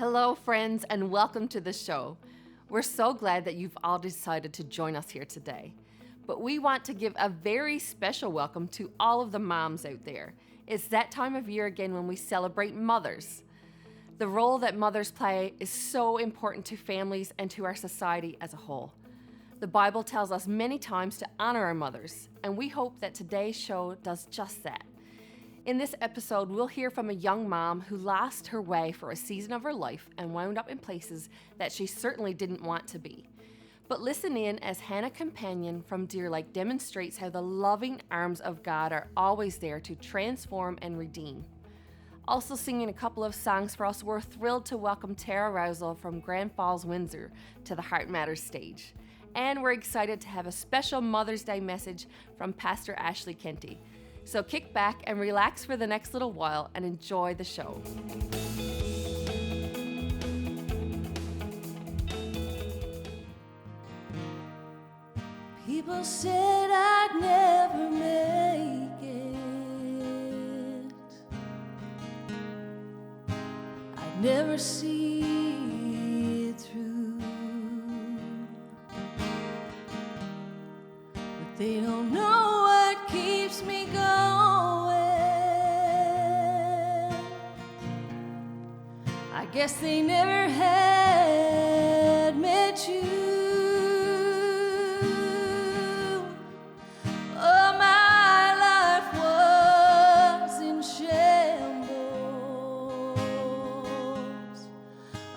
Hello, friends, and welcome to the show. We're so glad that you've all decided to join us here today. But we want to give a very special welcome to all of the moms out there. It's that time of year again when we celebrate mothers. The role that mothers play is so important to families and to our society as a whole. The Bible tells us many times to honor our mothers, and we hope that today's show does just that. In this episode, we'll hear from a young mom who lost her way for a season of her life and wound up in places that she certainly didn't want to be. But listen in as Compagnon from Deer Lake demonstrates how the loving arms of God are always there to transform and redeem. Also singing a couple of songs for us, we're thrilled to welcome Rowsell from Grand Falls, Windsor to the Heart Matters stage. And we're excited to have a special Mother's Day message from Pastor Ashley Kentie. So kick back and relax for the next little while and enjoy the show. People said I'd never make it, I'd never see it through, but they don't know what keeps me going. I guess they never had met you. Oh, my life was in shambles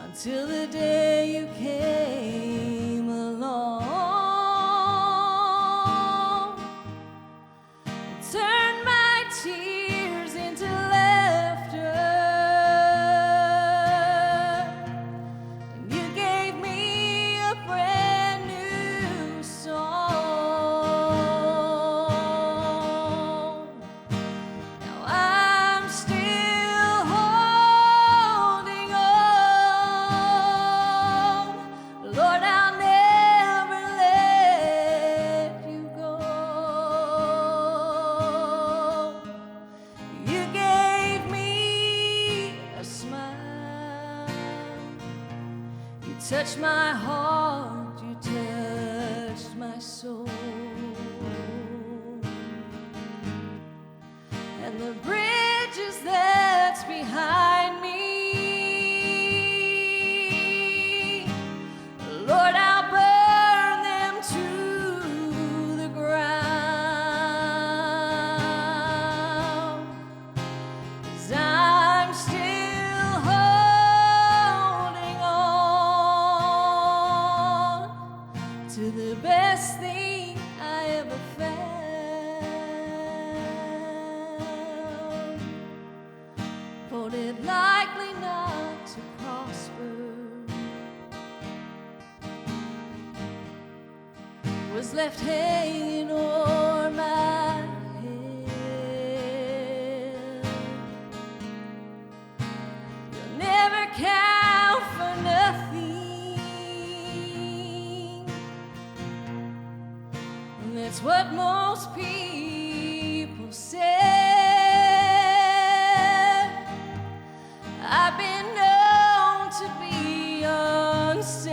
until the day you came along. Turned my tears into laughter, and you gave me a brand new song. Now I'm still holding on. Lord, I'll never let you go. You gave me a smile. You touched my heart. You touched my soul. And the bridges that's behind me, Lord, I'll burn them to the ground. 'Cause I'm still holding on to the best thing I ever found. Thought it likely not to prosper, was left hanging o'er my head. You'll never count for nothing, and that's what most people say. I've been known to be unsettled,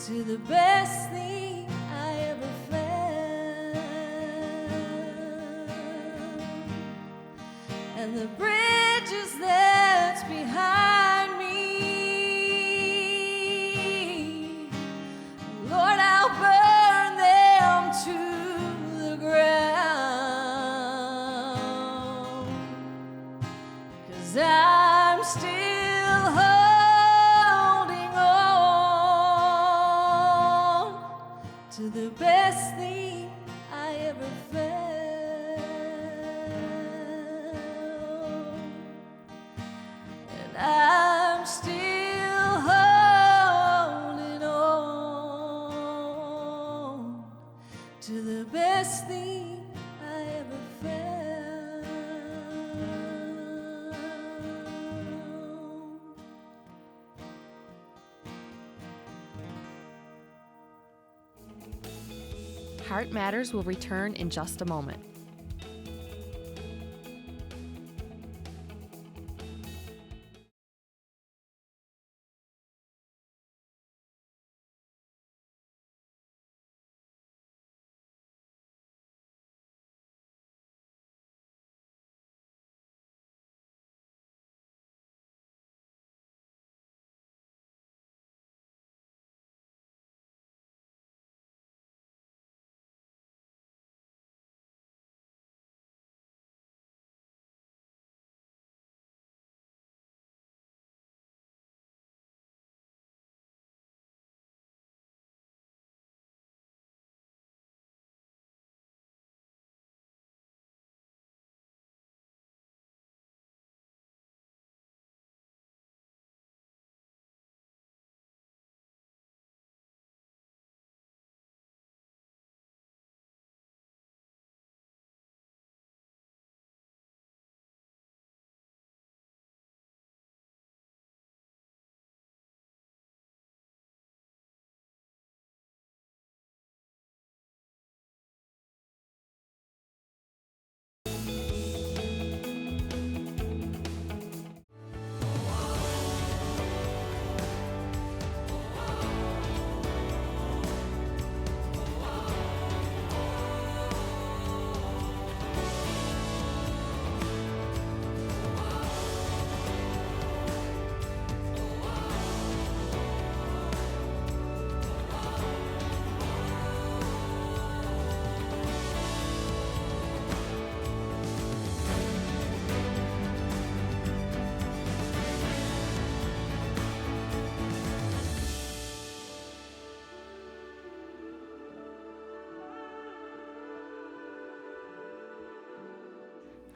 to the best thing I ever felt. And the bridges that's behind me, Lord, I'll burn them to the ground, 'cause I'm still holding on to the best thing I ever felt. And I'm still holding on to the best thing I ever felt. Heart Matters will return in just a moment.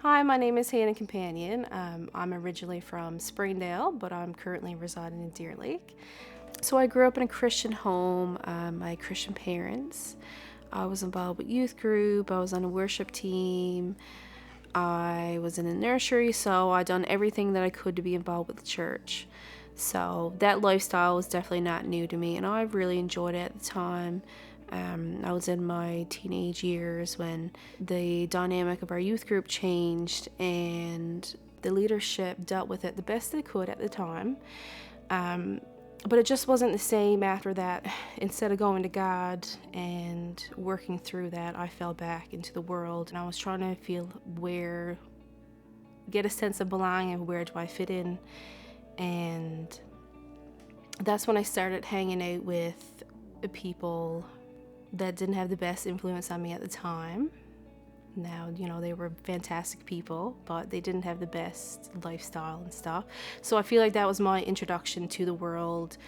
Hi, my name is Hannah Compagnon. I'm originally from Springdale, but I'm currently residing in Deer Lake. So I grew up in a Christian home, my Christian parents. I was involved with youth group, I was on a worship team, I was in a nursery, so I done everything that I could to be involved with the church. So that lifestyle was definitely not new to me, and I really enjoyed it at the time. I was in my teenage years when the dynamic of our youth group changed and the leadership dealt with it the best they could at the time. But it just wasn't the same after that. Instead of going to God and working through that, I fell back into the world, and I was trying to get a sense of belonging of where do I fit in. And that's when I started hanging out with people that didn't have the best influence on me at the time. Now, they were fantastic people, but they didn't have the best lifestyle and stuff. So I feel like that was my introduction to the world,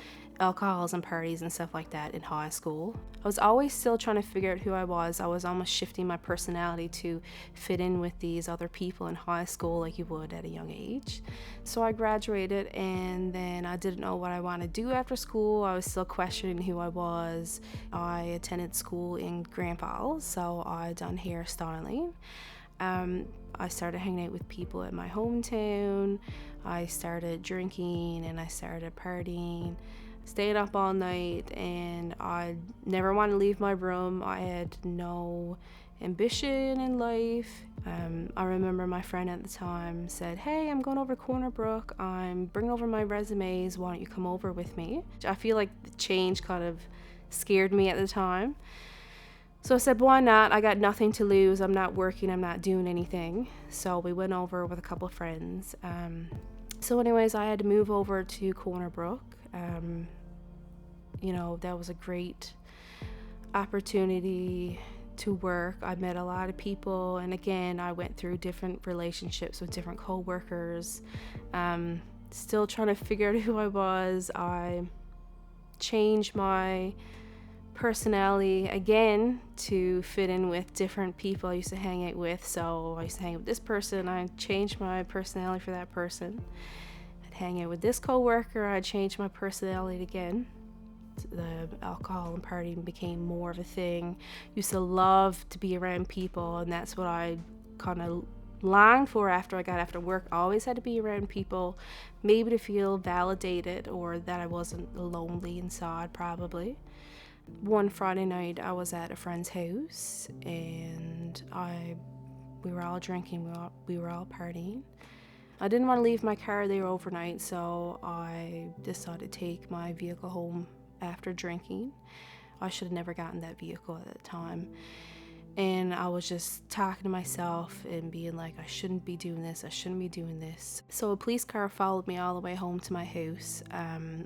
alcohols and parties and stuff like that in high school. I was always still trying to figure out who I was. I was almost shifting my personality to fit in with these other people in high school like you would at a young age. So I graduated, and then I didn't know what I wanted to do after school. I was still questioning who I was. I attended school in Grand Falls, so I done hairstyling. I started hanging out with people at my hometown. I started drinking and I started partying, staying up all night, and I never wanted to leave my room. I had no ambition in life. I remember my friend at the time said, "Hey, I'm going over to Corner Brook. I'm bringing over my resumes. Why don't you come over with me?" I feel like the change kind of scared me at the time. So I said, why not? I got nothing to lose. I'm not working. I'm not doing anything. So we went over with a couple of friends. So anyways, I had to move over to Corner Brook. That was a great opportunity to work. I met a lot of people. And again, I went through different relationships with different co-workers. Still trying to figure out who I was. I changed my personality again to fit in with different people I used to hang out with. So I used to hang out with this person, I changed my personality for that person. I'd hang out with this co-worker, I'd change my personality again. The alcohol and partying became more of a thing. Used to love to be around people, and that's what I kind of longed for after I got after work. I always had to be around people, maybe to feel validated or that I wasn't lonely inside, probably. One Friday night I was at a friend's house and we were all drinking, we were all partying. I didn't want to leave my car there overnight, so I decided to take my vehicle home after drinking. I should have never gotten that vehicle at that time. And I was just talking to myself and being like, I shouldn't be doing this, I shouldn't be doing this. So a police car followed me all the way home to my house.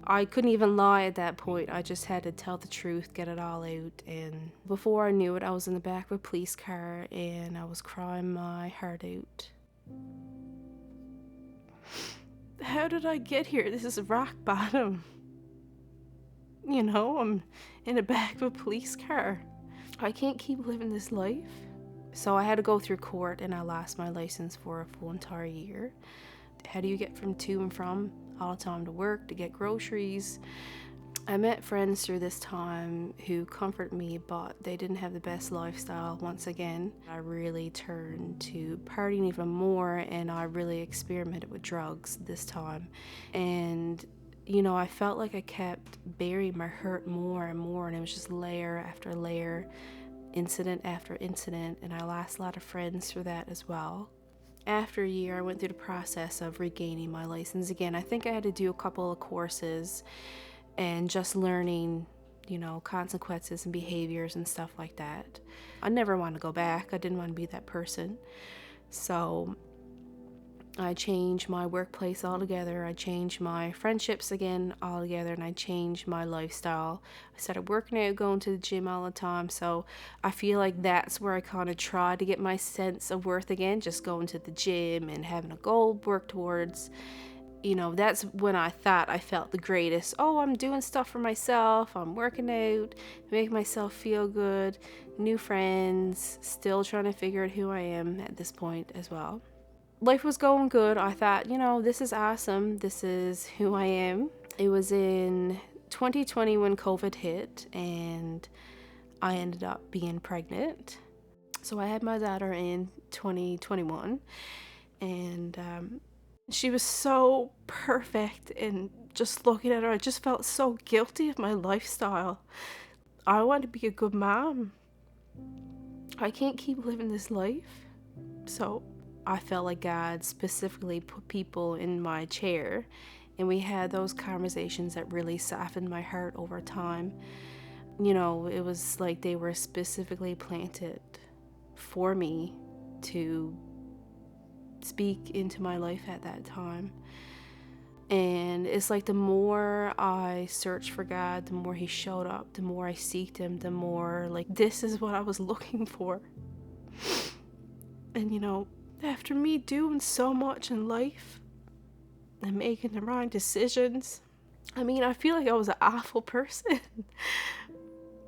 I couldn't even lie at that point. I just had to tell the truth, get it all out. And before I knew it, I was in the back of a police car and I was crying my heart out. How did I get here? This is rock bottom. I'm in the back of a police car. I can't keep living this life. So I had to go through court and I lost my license for a full entire year. How do you get from to and from all the time to work, to get groceries? I met friends through this time who comforted me, but they didn't have the best lifestyle once again. I really turned to partying even more and I really experimented with drugs this time. And I felt like I kept burying my hurt more and more, and it was just layer after layer, incident after incident, and I lost a lot of friends through that as well. After a year, I went through the process of regaining my license again. I think I had to do a couple of courses and just learning, consequences and behaviors and stuff like that. I never wanted to go back. I didn't want to be that person. So I changed my workplace altogether. I changed my friendships again altogether, and I changed my lifestyle. I started working out, going to the gym all the time. So I feel like that's where I kind of tried to get my sense of worth again, just going to the gym and having a goal to work towards. That's when I thought I felt the greatest. Oh, I'm doing stuff for myself. I'm working out, make myself feel good, new friends, still trying to figure out who I am at this point as well. Life was going good. I thought, this is awesome. This is who I am. It was in 2020 when COVID hit and I ended up being pregnant. So I had my daughter in 2021 and she was so perfect, and just looking at her, I just felt so guilty of my lifestyle. I want to be a good mom. I can't keep living this life. So I felt like God specifically put people in my chair, and we had those conversations that really softened my heart over time. It was like they were specifically planted for me to speak into my life at that time. And it's like the more I searched for God, the more He showed up, the more I seeked Him, the more like this is what I was looking for. And after me doing so much in life and making the right decisions, I feel like I was an awful person.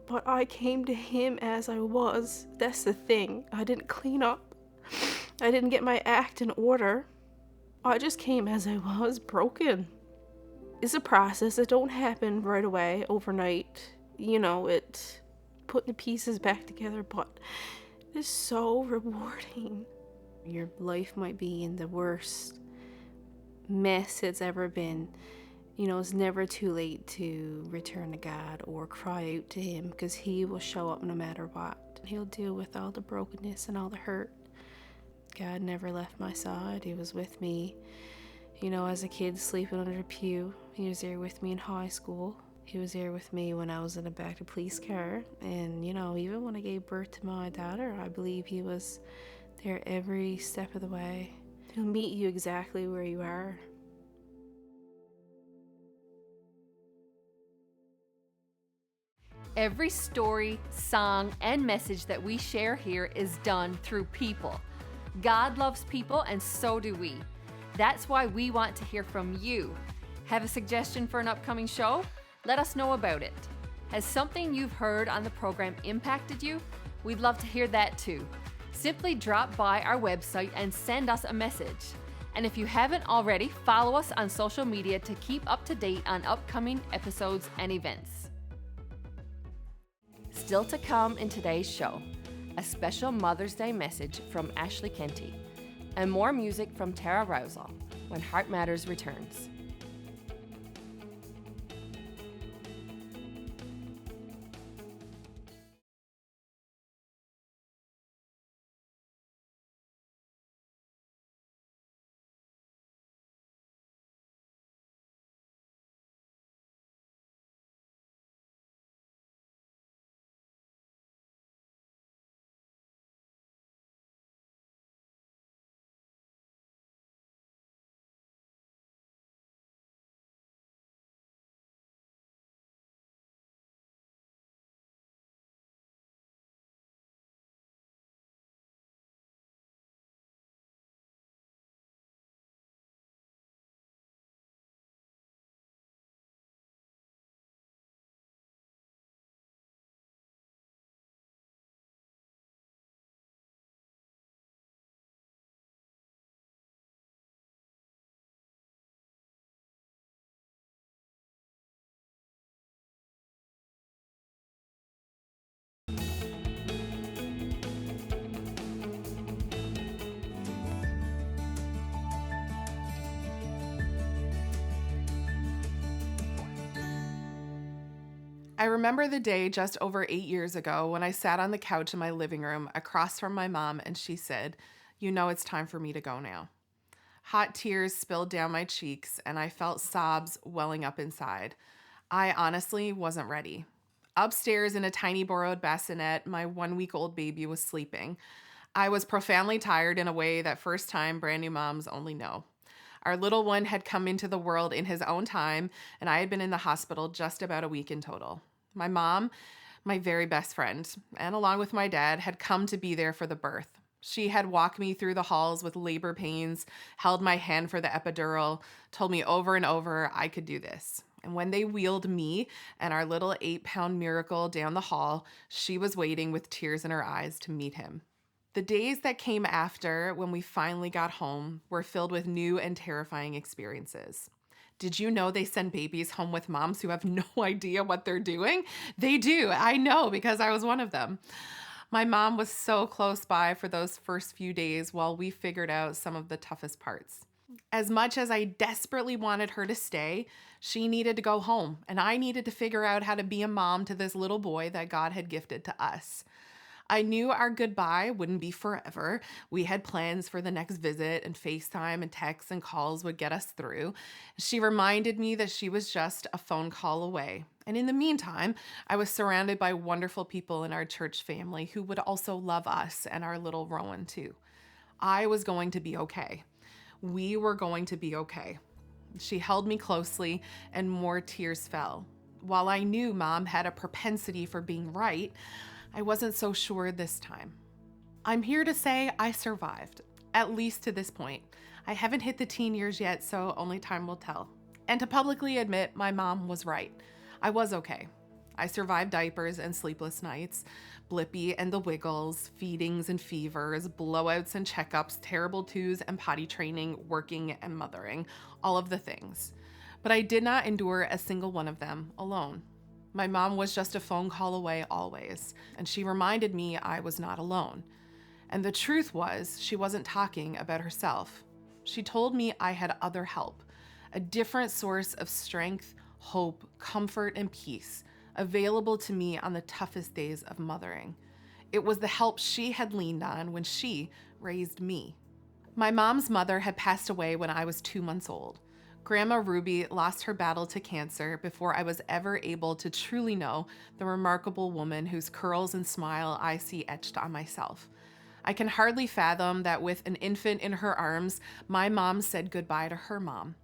But I came to Him as I was. That's the thing. I didn't clean up. I didn't get my act in order. I just came as I was, broken. It's a process. It don't happen right away, overnight. It putting the pieces back together, but it's so rewarding. Your life might be in the worst mess it's ever been. It's never too late to return to God or cry out to Him, because He will show up no matter what. He'll deal with all the brokenness and all the hurt. God never left my side. He was with me, as a kid sleeping under a pew. He was there with me in high school. He was there with me when I was in the back of the police car. And, even when I gave birth to my daughter, I believe he was there every step of the way. He'll meet you exactly where you are. Every story, song, and message that we share here is done through people. God loves people, and so do we. That's why we want to hear from you. Have a suggestion for an upcoming show? Let us know about it. Has something you've heard on the program impacted you? We'd love to hear that too. Simply drop by our website and send us a message. And if you haven't already, follow us on social media to keep up to date on upcoming episodes and events. Still to come in today's show, a special Mother's Day message from Ashley Kentie, and more music from Tara Rowsell when Heart Matters returns. I remember the day just over 8 years ago when I sat on the couch in my living room across from my mom and she said, "You know it's time for me to go now." Hot tears spilled down my cheeks and I felt sobs welling up inside. I honestly wasn't ready. Upstairs in a tiny borrowed bassinet, my 1-week-old baby was sleeping. I was profoundly tired in a way that first-time brand new moms only know. Our little one had come into the world in his own time, and I had been in the hospital just about a week in total. My mom, my very best friend, and along with my dad, had come to be there for the birth. She had walked me through the halls with labor pains, held my hand for the epidural, told me over and over I could do this. And when they wheeled me and our little 8-pound miracle down the hall, she was waiting with tears in her eyes to meet him. The days that came after, when we finally got home, were filled with new and terrifying experiences. Did you know they send babies home with moms who have no idea what they're doing? They do. I know because I was one of them. My mom was so close by for those first few days while we figured out some of the toughest parts. As much as I desperately wanted her to stay, she needed to go home, and I needed to figure out how to be a mom to this little boy that God had gifted to us. I knew our goodbye wouldn't be forever. We had plans for the next visit, and FaceTime and texts and calls would get us through. She reminded me that she was just a phone call away. And in the meantime, I was surrounded by wonderful people in our church family who would also love us and our little Rowan too. I was going to be okay. We were going to be okay. She held me closely, and more tears fell. While I knew Mom had a propensity for being right, I wasn't so sure this time. I'm here to say I survived, at least to this point. I haven't hit the teen years yet, so only time will tell. And to publicly admit my mom was right. I was okay. I survived diapers and sleepless nights, Blippi and the Wiggles, feedings and fevers, blowouts and checkups, terrible twos and potty training, working and mothering, all of the things. But I did not endure a single one of them alone. My mom was just a phone call away always, and she reminded me I was not alone. And the truth was, she wasn't talking about herself. She told me I had other help, a different source of strength, hope, comfort, and peace available to me on the toughest days of mothering. It was the help she had leaned on when she raised me. My mom's mother had passed away when I was 2 months old. Grandma Ruby lost her battle to cancer before I was ever able to truly know the remarkable woman whose curls and smile I see etched on myself. I can hardly fathom that with an infant in her arms, my mom said goodbye to her mom.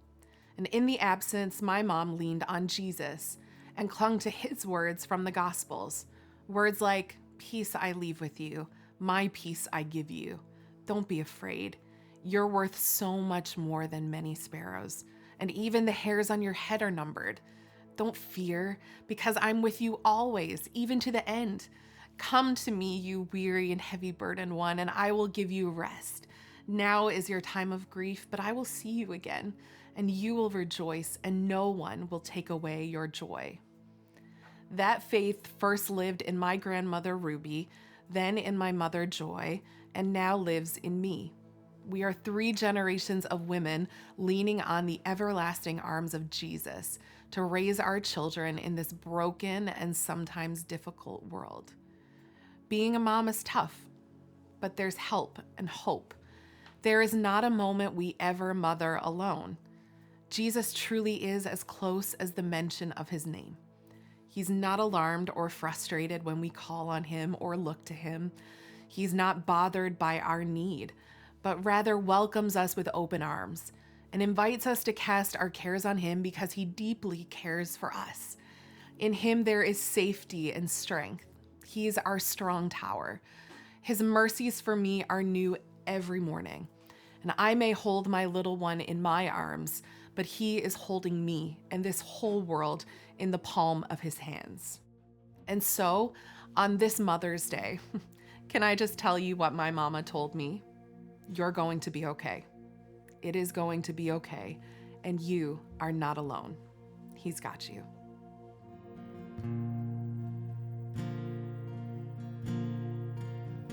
And in the absence, my mom leaned on Jesus and clung to his words from the Gospels. Words like, "Peace I leave with you, my peace I give you. Don't be afraid. You're worth so much more than many sparrows, and even the hairs on your head are numbered. Don't fear, because I'm with you always, even to the end. Come to me, you weary and heavy burdened one, and I will give you rest. Now is your time of grief, but I will see you again, and you will rejoice, and no one will take away your joy." That faith first lived in my grandmother Ruby, then in my mother Joy, and now lives in me. We are 3 generations of women leaning on the everlasting arms of Jesus to raise our children in this broken and sometimes difficult world. Being a mom is tough, but there's help and hope. There is not a moment we ever mother alone. Jesus truly is as close as the mention of his name. He's not alarmed or frustrated when we call on him or look to him. He's not bothered by our need, but rather welcomes us with open arms and invites us to cast our cares on him because he deeply cares for us. In him there is safety and strength. He's our strong tower. His mercies for me are new every morning, and I may hold my little one in my arms, but he is holding me and this whole world in the palm of his hands. And so, on this Mother's Day, can I just tell you what my mama told me? You're going to be okay. It is going to be okay, and you are not alone. He's got you.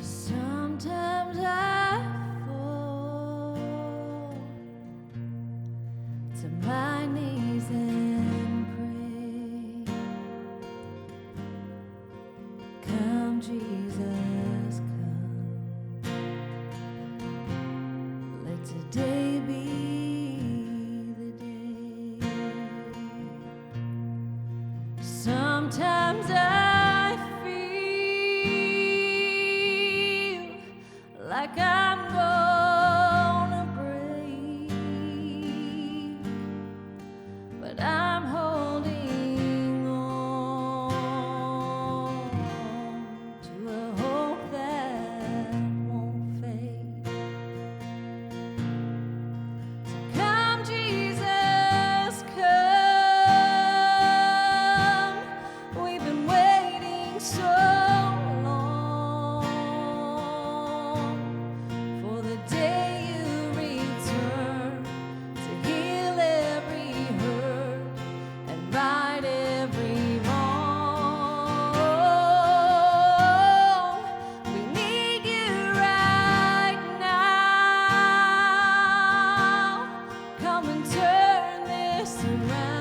Sometimes I fall to my knees and pray. Come, Jesus, come. Let today be the day. Sometimes I feel like I'm gonna break, but I'm holding on to a hope that won't fade. So come, Jesus, come. We've been waiting so long for the day you return to heal every hurt and right every wrong. We need you right now. Come and turn this around.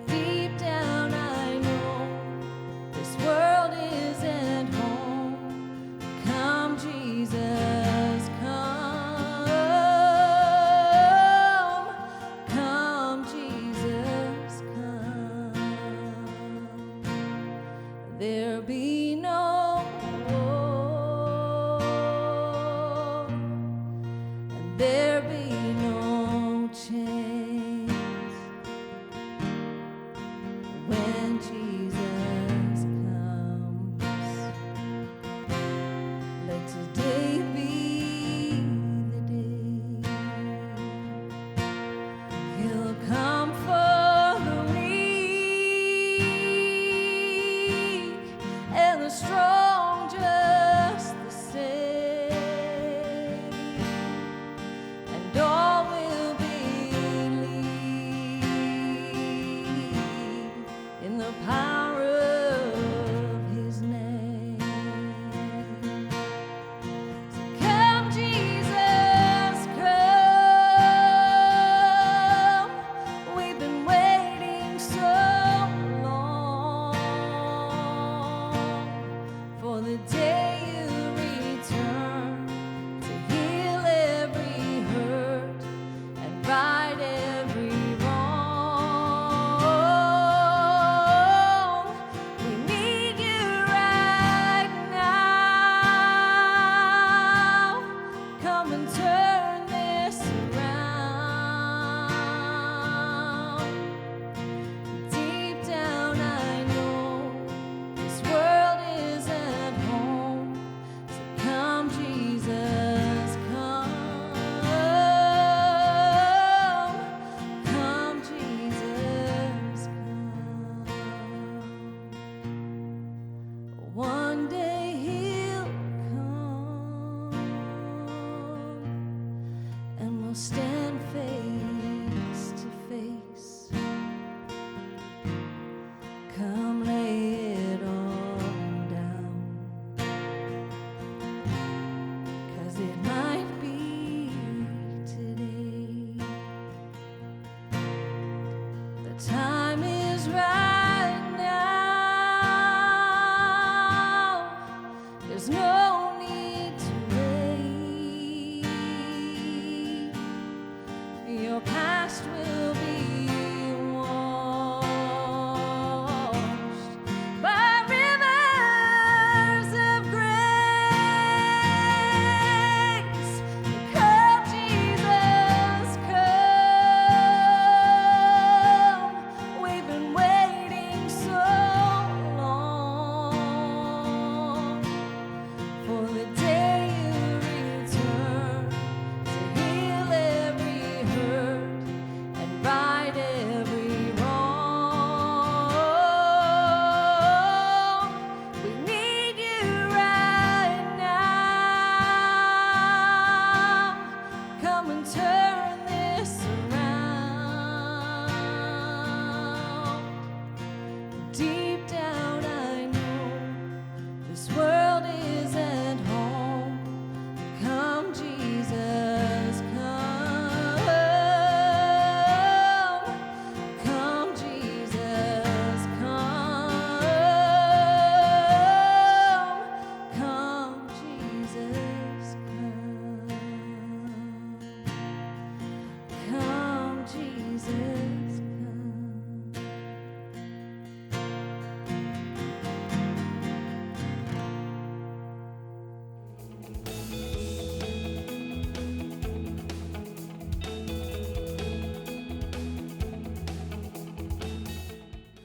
Deep down I know this world isn't home. Come, Jesus, come. Come, Jesus, come. There be no war, and there be no chains when Jesus comes. Let today be the day. He'll come for the weak and the strong just the same, and all will believe in the power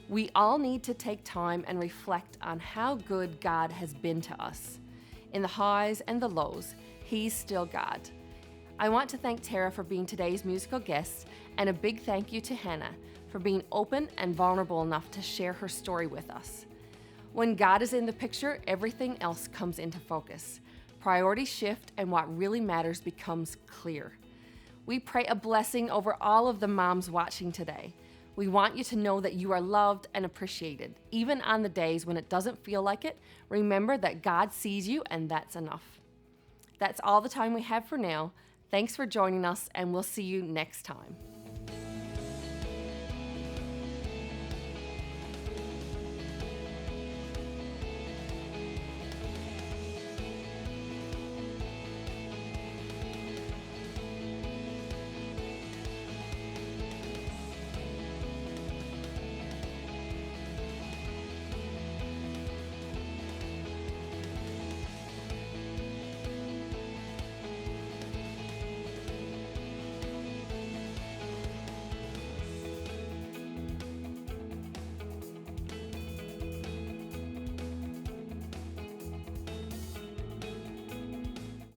We all need to take time and reflect on how good God has been to us. In the highs and the lows, He's still God. I want to thank Tara for being today's musical guest, and a big thank you to Hannah for being open and vulnerable enough to share her story with us. When God is in the picture, everything else comes into focus. Priorities shift, and what really matters becomes clear. We pray a blessing over all of the moms watching today. We want you to know that you are loved and appreciated. Even on the days when it doesn't feel like it, remember that God sees you, and that's enough. That's all the time we have for now. Thanks for joining us, and we'll see you next time.